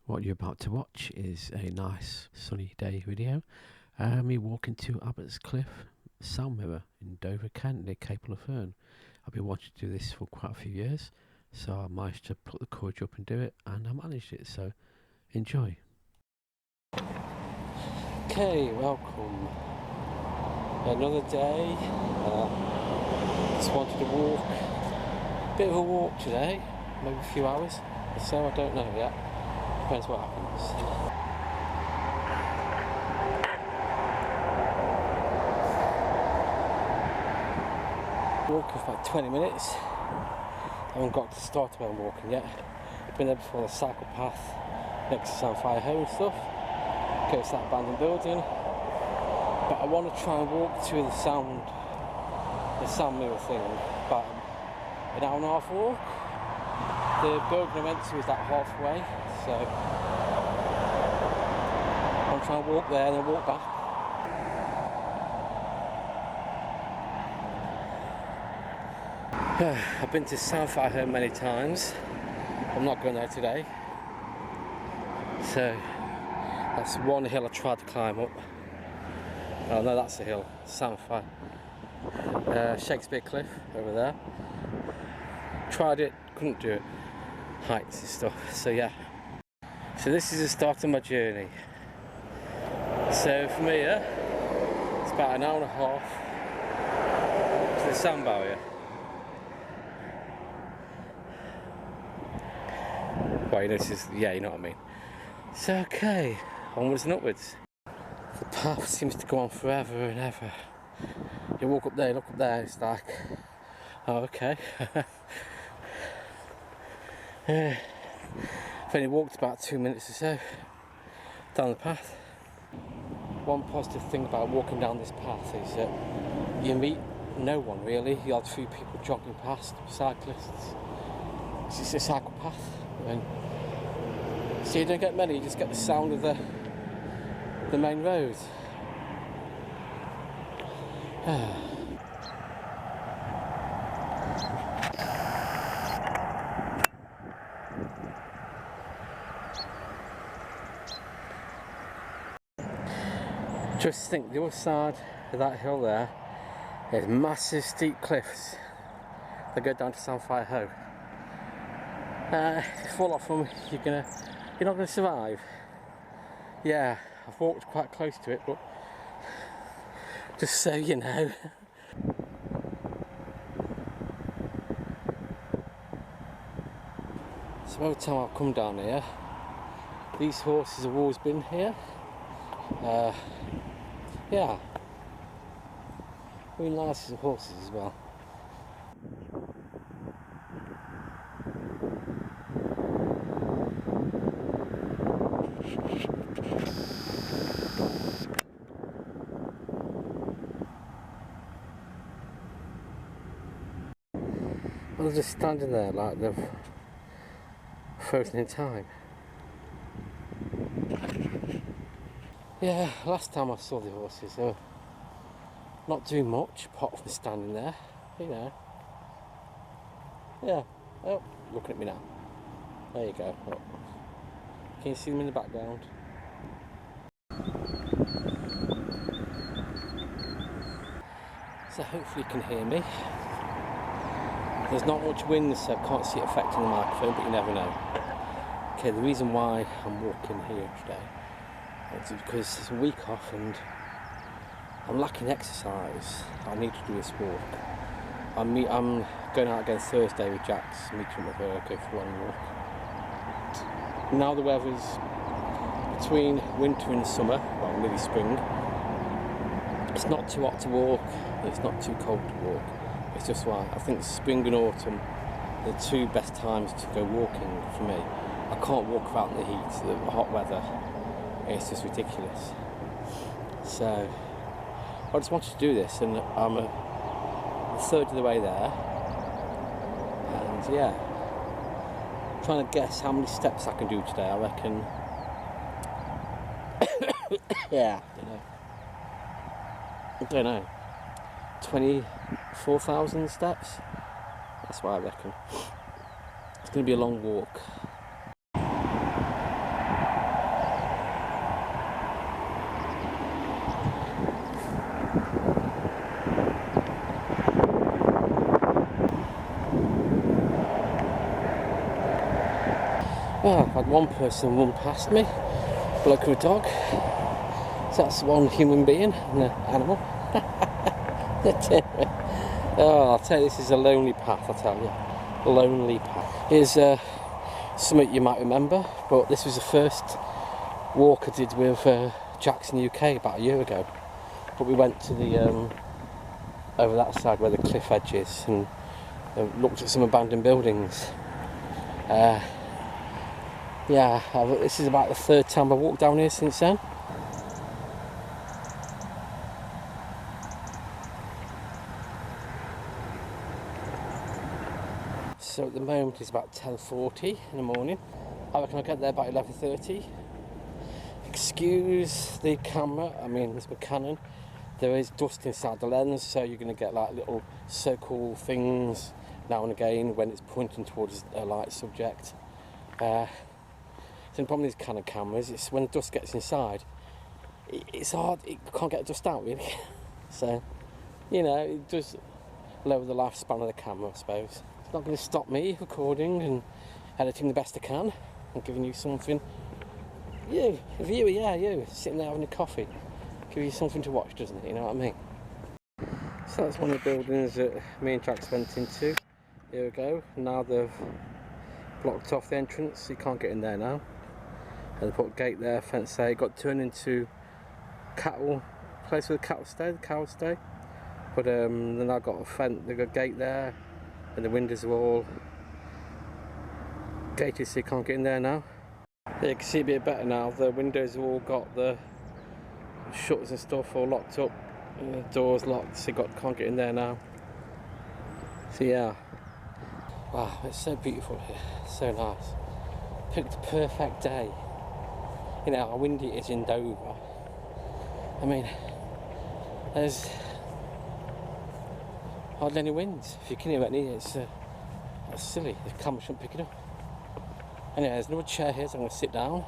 What you're about to watch is a nice sunny day video. Me walking to Abbot's Cliff sound mirror in Dover, Kent, near Cape Fern. I've been wanting to do this for quite a few years, so I managed to put the courage up and do it, and I managed it, so enjoy. Okay, welcome. Another day. Just wanted to walk. Bit of a walk today, maybe a few hours or so, I don't know yet. Depends what happens. Walking for about 20 minutes. I haven't got to start where I'm walking yet. I've been there before the cycle path next to Fire Home and stuff. Goes to that abandoned building. But I want to try and walk through the sound mirror thing. About an hour and a half walk. The building I went to is like halfway, so I'm trying to walk there and then walk back. I've been to Fire Home many times. I'm not going there today. So that's one hill I tried to climb up. Oh no, that's the hill. Fire. Shakespeare Cliff over there. Tried it, couldn't do it. Heights and stuff, so yeah. So this is the start of my journey. So from here, it's about an hour and a half to the sound barrier. Well, you know, you know what I mean. So okay, onwards and upwards. The path seems to go on forever and ever. You walk up there, look up there, it's like, oh okay. I've only walked about 2 minutes or so down the path. One positive thing about walking down this path is that you meet no one really. You have a few people jogging past, cyclists. It's just a cycle path. So you don't get many, you just get the sound of the main road. Just think, the other side of that hill there is massive steep cliffs that go down to Fire Home. If you fall off them, you're not gonna survive. Yeah, I've walked quite close to it, but just so you know. So every time I've come down here, these horses have always been here. Yeah, really nice horses as well. Well, they're just standing there like they've frozen in time. Yeah, last time I saw the horses, they were not doing much apart from standing there, you know. Yeah, oh, looking at me now. There you go. Oh. Can you see them in the background? So hopefully you can hear me. There's not much wind, so I can't see it affecting the microphone, but you never know. Okay, the reason why I'm walking here today is because it's a week off and I'm lacking exercise. I need to do this walk. I'm going out again Thursday with Jax, meeting with her, go for one walk. Now the weather's between winter and summer, well maybe spring. It's not too hot to walk, it's not too cold to walk. It's just right. I think spring and autumn are the two best times to go walking for me. I can't walk out in the heat, the hot weather. It's just ridiculous. So I just wanted to do this, and I'm a third of the way there. And yeah, trying to guess how many steps I can do today. I reckon. Yeah, I don't know. 24,000 steps. That's what I reckon. It's going to be a long walk. Well, I've had one person run past me, bloke with a dog. So that's one human being and an animal. Oh, I'll tell you, this is a lonely path, I'll tell you. A lonely path. Here's something you might remember, but this was the first walk I did with Jackson UK about a year ago. But we went to the over that side where the cliff edge is and looked at some abandoned buildings. Yeah, this is about the third time I've walked down here since then. So at the moment it's about 10:40 in the morning. I reckon I'll get there about 11:30. Excuse the camera, I mean it's my Canon. There is dust inside the lens, so you're going to get like little circle things now and again when it's pointing towards a light subject. So the problem with these Canon cameras is when the dust gets inside, it's hard, you can't get the dust out really. So, you know, it does lower the lifespan of the camera, I suppose. It's not going to stop me recording and editing the best I can and giving you something. You, a viewer, yeah, you, sitting there having a coffee. Give you something to watch, doesn't it? You know what I mean? So that's one of the buildings that me and Jax went into a year ago. Now they've blocked off the entrance, so you can't get in there now. And they put a gate there, fence there. It got turned into cattle place where the cattle stay. But then I got a fence, they got a gate there, and the windows are all gated, so you can't get in there now. Yeah, you can see a bit better now. The windows have all got the shutters and stuff all locked up, the doors locked, so you can't get in there now. So yeah, wow, it's so beautiful here, so nice. Picked the perfect day. You know how windy it is in Dover. I mean, there's hardly any wind. If you can hear any, it's silly. The camera shouldn't pick it up. Anyway, there's another chair here, so I'm going to sit down.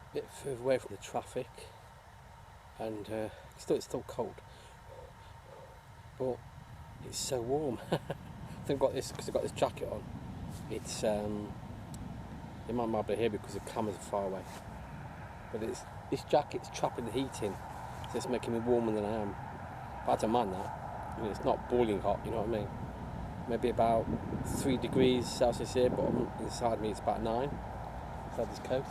A bit further away from the traffic, and it's still cold, but it's so warm. I think I've got this because I've got this jacket on. It's it might not be here because the cameras are far away, but this jacket's trapping the heat in, so it's making me warmer than I am. But I don't mind that. I mean, it's not boiling hot, you know what I mean? Maybe about 3 degrees Celsius here, but inside me it's about 9 inside this coat.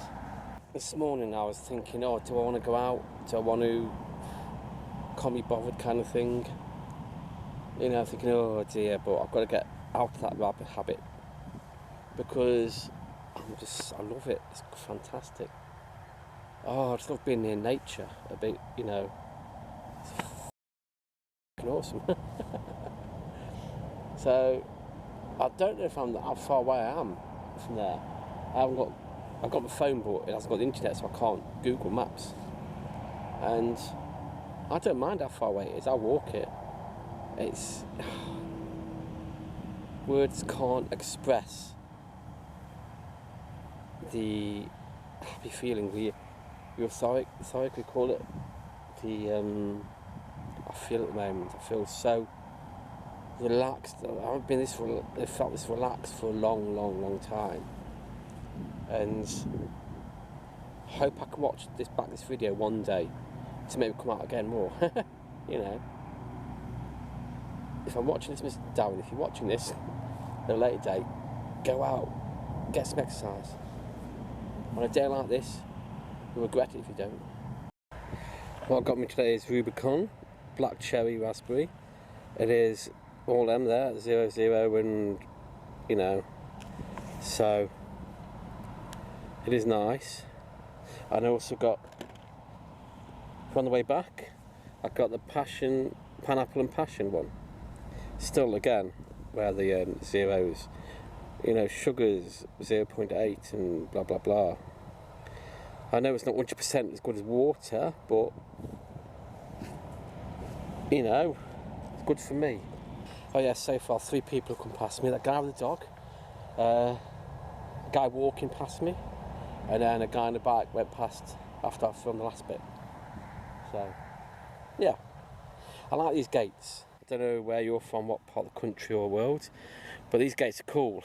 This morning I was thinking, oh, do I want to go out? Do I want to can't be bothered kind of thing? You know, thinking, oh dear, but I've got to get out of that rabbit habit because I love it. It's fantastic. Oh, I just love being near nature a bit, you know. It's awesome. So, I don't know how far away I am from there. I've got my phone, but it hasn't got the internet, so I can't Google Maps. And I don't mind how far away it is. I'll walk it. It's words can't express the happy feeling. The euphoric, we call it. I feel at the moment. I feel so relaxed. I felt this relaxed for a long time. And I hope I can watch this video one day to maybe come out again more. You know, if I'm watching this, Mr. Darren, if you're watching this at a later date, go out, get some exercise. On a day like this, you'll regret it if you don't. What got me today is Rubicon, black cherry raspberry. It is all them there, 00 and, you know, so it is nice. And I also got, on the way back, I got the pineapple and passion one. Still again, where the zeros, you know, sugars 0.8 and blah blah blah. I know it's not 100% as good as water, but you know, it's good for me. Oh yeah, so far 3 people have come past me. That guy with the dog, a guy walking past me, and then a guy on the bike went past after I filmed the last bit. So, yeah. I like these gates. I don't know where you're from, what part of the country or world, but these gates are cool.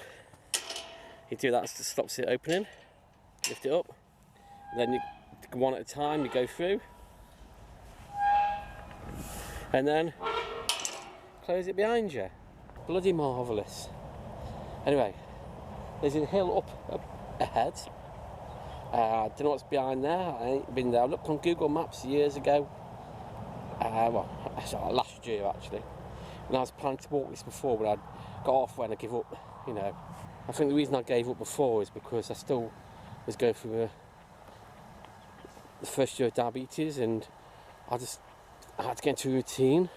You do that, it stops it opening, lift it up, and then you, one at a time, you go through, and then close it behind you. Bloody marvellous. Anyway, there's a hill up ahead. I don't know what's behind there. I ain't been there. I looked on Google Maps years ago. Well, last year actually. And I was planning to walk this before, but I got halfway and I gave up. You know, I think the reason I gave up before is because I still was going through the first year of diabetes, and I had to get into a routine.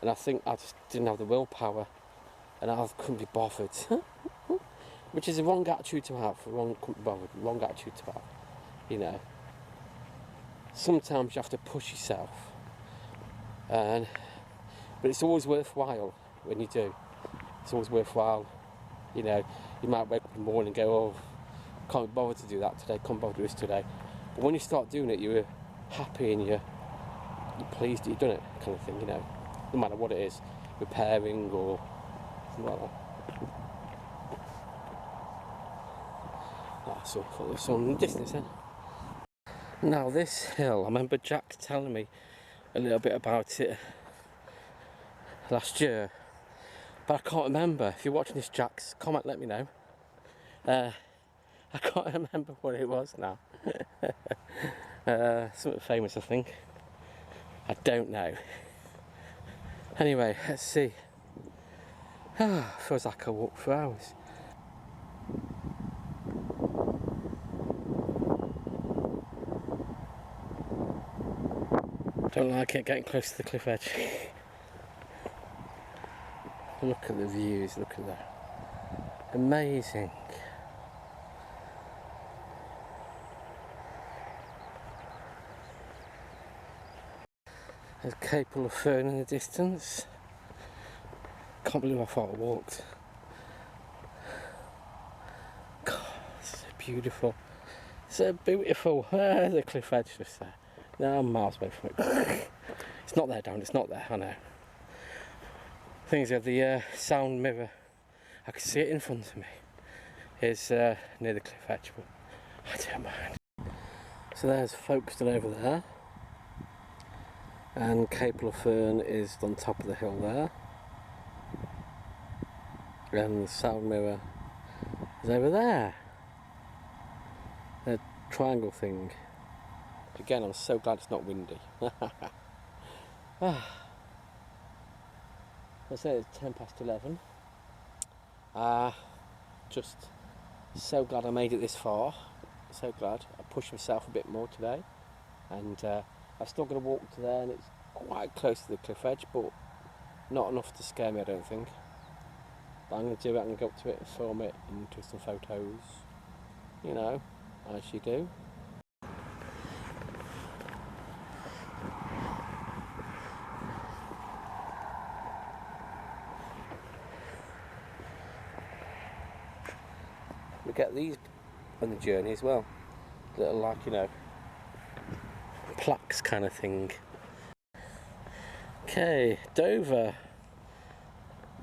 And I think I just didn't have the willpower, and I couldn't be bothered. Which is the wrong attitude to have, wrong attitude to have, you know. Sometimes you have to push yourself, but it's always worthwhile when you do. It's always worthwhile, you know. You might wake up in the morning and go, oh, I can't be bothered to do that today, can't bother to do this today. But when you start doing it, you're happy and you're pleased that you've done it, kind of thing, you know. No matter what it is, repairing or something like that. So I thought there was some in the distance then. Now this hill, I remember Jack telling me a little bit about it last year, but I can't remember. If you're watching this, Jack's comment, let me know. I can't remember what it was now. Something famous, I think. I don't know. Anyway, let's see. Feels like I walked for hours. Don't like it getting close to the cliff edge. Look at the views, look at that. Amazing. There's a couple of fern in the distance. Can't believe how far I walked. God, so beautiful. So beautiful. There's a cliff edge just there. No, I'm miles away from it. It's not there, Darren, it's not there, I know. Things of the sound mirror, I can see it in front of me. It's near the cliff edge, but I don't mind. So there's Folkestone over there, and Capel of Fern is on top of the hill there, and the sound mirror is over there. The triangle thing. Again, I'm so glad it's not windy. I say it's 11:10. Just so glad I made it this far. So glad. I pushed myself a bit more today, and I'm still going to walk to there, and it's quite close to the cliff edge, but not enough to scare me, I don't think. But I'm going to do it. I'm going to go up to it and film it and take some photos. You know, as you do. We get these on the journey as well, little, like, you know, plaques kind of thing. Okay, Dover,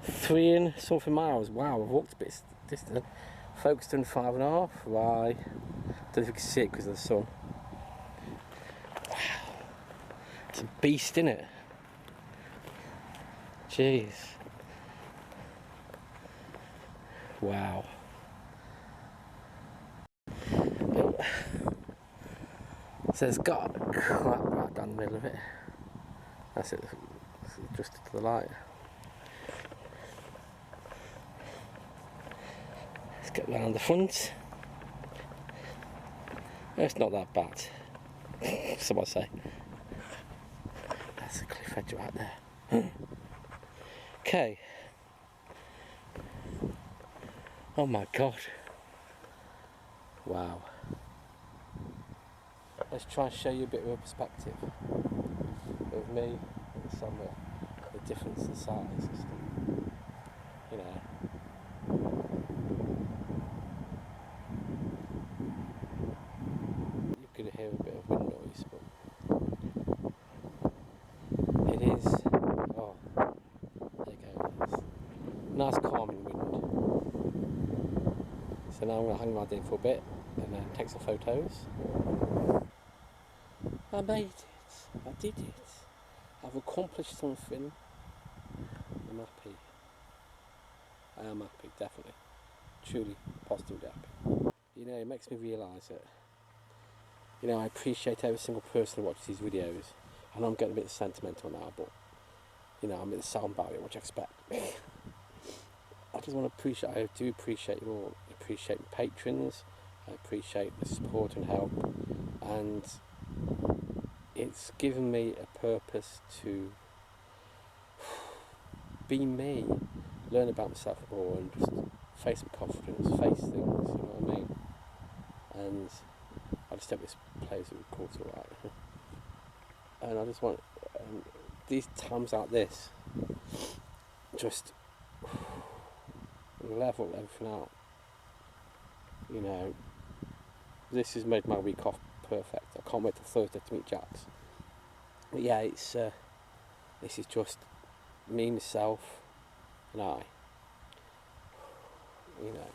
3 and something miles. Wow, I've walked a bit distant. Folkestone 5.5. Right, don't know if you can see it because of the sun. Wow, it's a beast, isn't it? Jeez. Wow. So it's got a crap right down the middle of it. That's it, it's adjusted to the light. Let's get round the front. It's not that bad, so I say. That's the cliff edge right there. Okay. Oh my god. Wow. Let's try and show you a bit of a perspective of me the summer, the difference in size and stuff, you know. You're going to hear a bit of wind noise, but it is, oh, there you go, nice calming wind. So now I'm going to hang around in for a bit and take some photos. I made it, I did it, I've accomplished something. I'm happy. I am happy, definitely. Truly, positively happy. You know, it makes me realise that, you know, I appreciate every single person who watches these videos. I know I'm getting a bit sentimental now, but, you know, I'm in the sound barrier, what do you expect? I just want to appreciate, I do appreciate you all. I appreciate my patrons, I appreciate the support and help, and it's given me a purpose to be me, learn about myself more, and just face my confidence, face things, you know what I mean? And I just hope this plays a course alright. And I just want, these times like this, just level everything out. You know, this has made my week off perfect. I can't wait till Thursday to meet Jax. But yeah, it's this is just me, myself, and I. You know.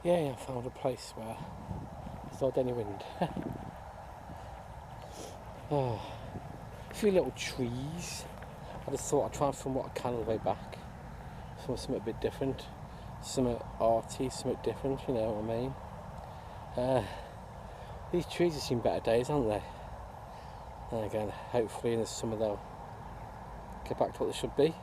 Yeah, I found a place where there's not any wind. Oh, a few little trees. I just thought I'd try and film what I can on the way back. Something a bit different. Something arty, something different, you know what I mean? These trees have seen better days, haven't they? And again, hopefully in the summer they'll get back to what they should be.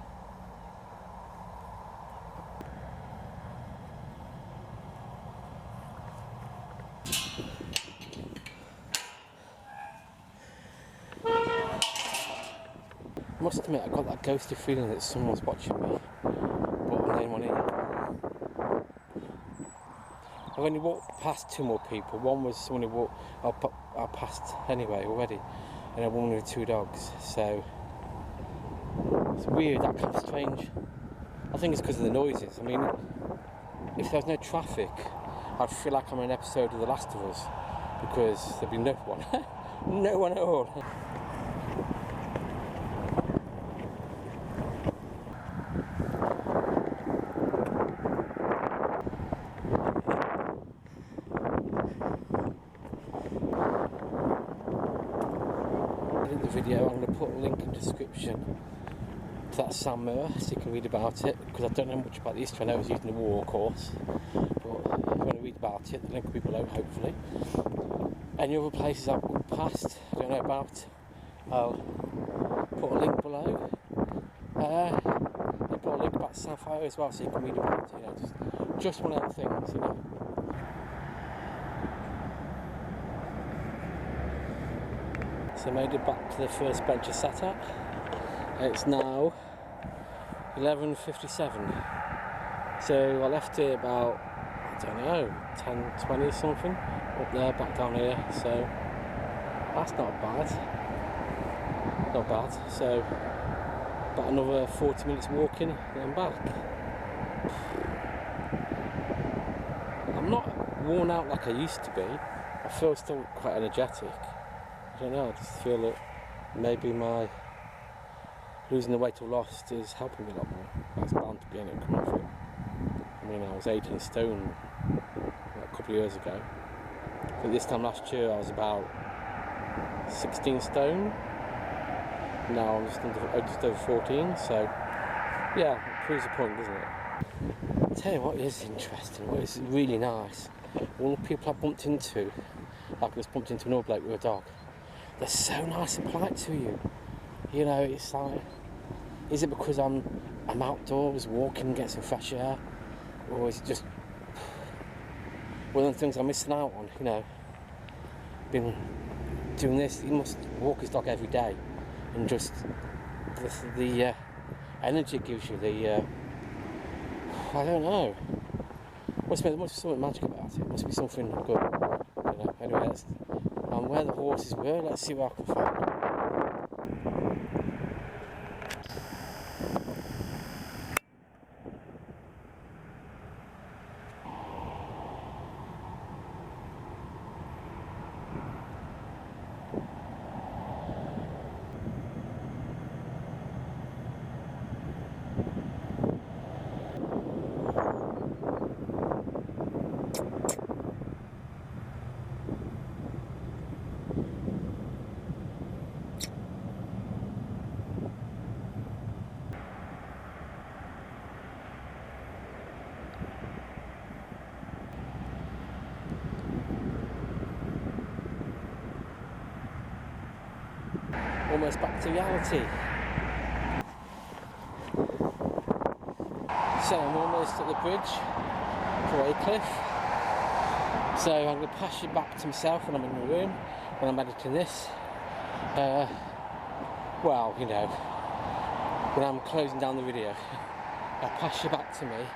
I must admit, I got that ghosty feeling that someone's watching me, but I'm the only one here. I've only walked past two more people. One was someone who walked, I passed anyway already, and a woman with two dogs. So it's weird, that kind of strange. I think it's because of the noises. I mean, if there was no traffic, I'd feel like I'm in an episode of The Last of Us, because there'd be no one, no one at all. Video, I'm going to put a link in the description to that sand mirror so you can read about it, because I don't know much about the history. I know I was using the war course, but if you want to read about it, the link will be below, hopefully. Any other places I've walked past I don't know about, I'll put a link below. I'll put a link about Sapphire as well so you can read about it, you know, just one of the things, you know. So I made it back to the first bench I sat at. It's now 11:57. So I left it about, I don't know, 10:20 something, up there, back down here. So that's not bad. Not bad. So about another 40 minutes walking and I'm back. I'm not worn out like I used to be. I feel still quite energetic. I don't know, I just feel that maybe my losing the weight I lost is helping me a lot more. That's bound to be in it, come off it. I mean, I was 18 stone a couple of years ago. But this time last year I was about 16 stone. Now I'm just over 14, so yeah, it proves the point, doesn't it? I'll tell you what is interesting, what is really nice. All the people I bumped into, like I just bumped into another bloke with a dog. They're so nice and polite to you. You know, it's like, is it because I'm outdoors walking, getting some fresh air, or is it just one of the things I'm missing out on? You know, been doing this. He must walk his dog every day, and just the energy it gives you, the I don't know. There must be something magic about it. Must be something good. You know. Anyway, and where the horses were, let's see what I can find. Almost back to reality. So I'm almost at the bridge for Cliff. So I'm going to pass you back to myself when I'm in my room, when I'm editing this. Well, you know, when I'm closing down the video. I'll pass you back to me.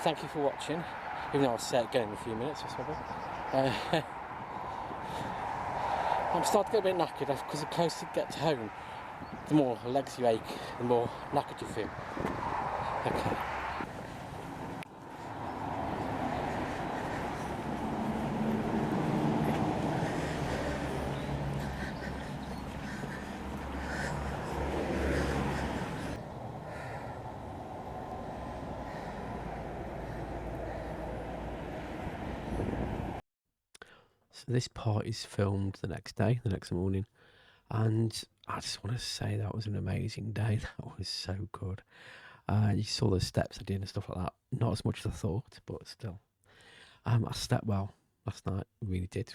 Thank you for watching, even though I'll say it again in a few minutes or something. I'm starting to get a bit knackered because the closer you get to home, the more legs you ache, the more knackered you feel. Okay. So this part is filmed the next day, the next morning, and I just want to say that was an amazing day. That was so good. You saw the steps I did and stuff like that. Not as much as I thought, but still. I slept well last night. Really did.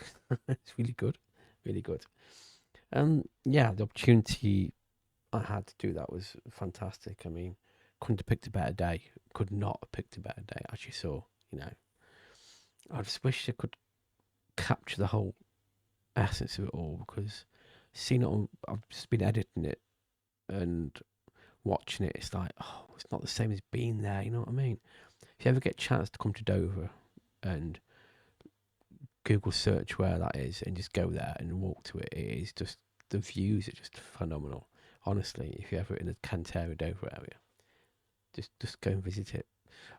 It's really good, really good. Yeah, the opportunity I had to do that was fantastic. I mean, couldn't have picked a better day. Could not have picked a better day, as you saw. You know, I just wish I could capture the whole essence of it all, because seeing it on, I've just been editing it and watching it, it's like, oh, it's not the same as being there, you know what I mean? If you ever get a chance to come to Dover and Google search where that is and just go there and walk to it, it is just, the views are just phenomenal. Honestly, if you're ever in the Canterbury Dover area, just go and visit it.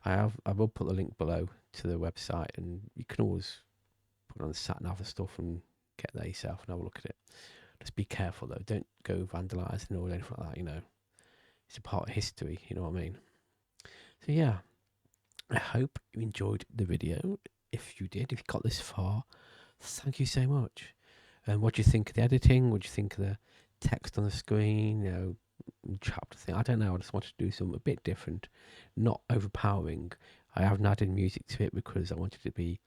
I will put the link below to the website, and you can always put on the sat nav and stuff and get there yourself and have a look at it. Just be careful though, don't go vandalising or anything like that, you know. It's a part of history, you know what I mean? So yeah, I hope you enjoyed the video. If you did, if you got this far, thank you so much. And what do you think of the editing? What do you think of the text on the screen? You know, chapter thing. I don't know. I just wanted to do something a bit different, not overpowering. I haven't added music to it because I wanted it to be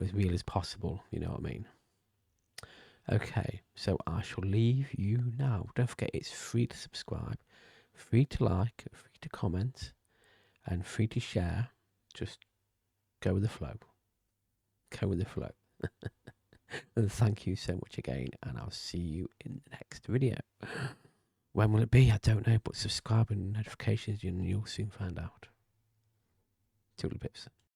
as real as possible. You know what I mean? Okay, so I shall leave you now. Don't forget, it's free to subscribe, free to like, free to comment, and free to share. Just go with the flow. Go with the flow. And thank you so much again, and I'll see you in the next video. When will it be? I don't know, but subscribe and notifications and you'll soon find out. Toodle pips.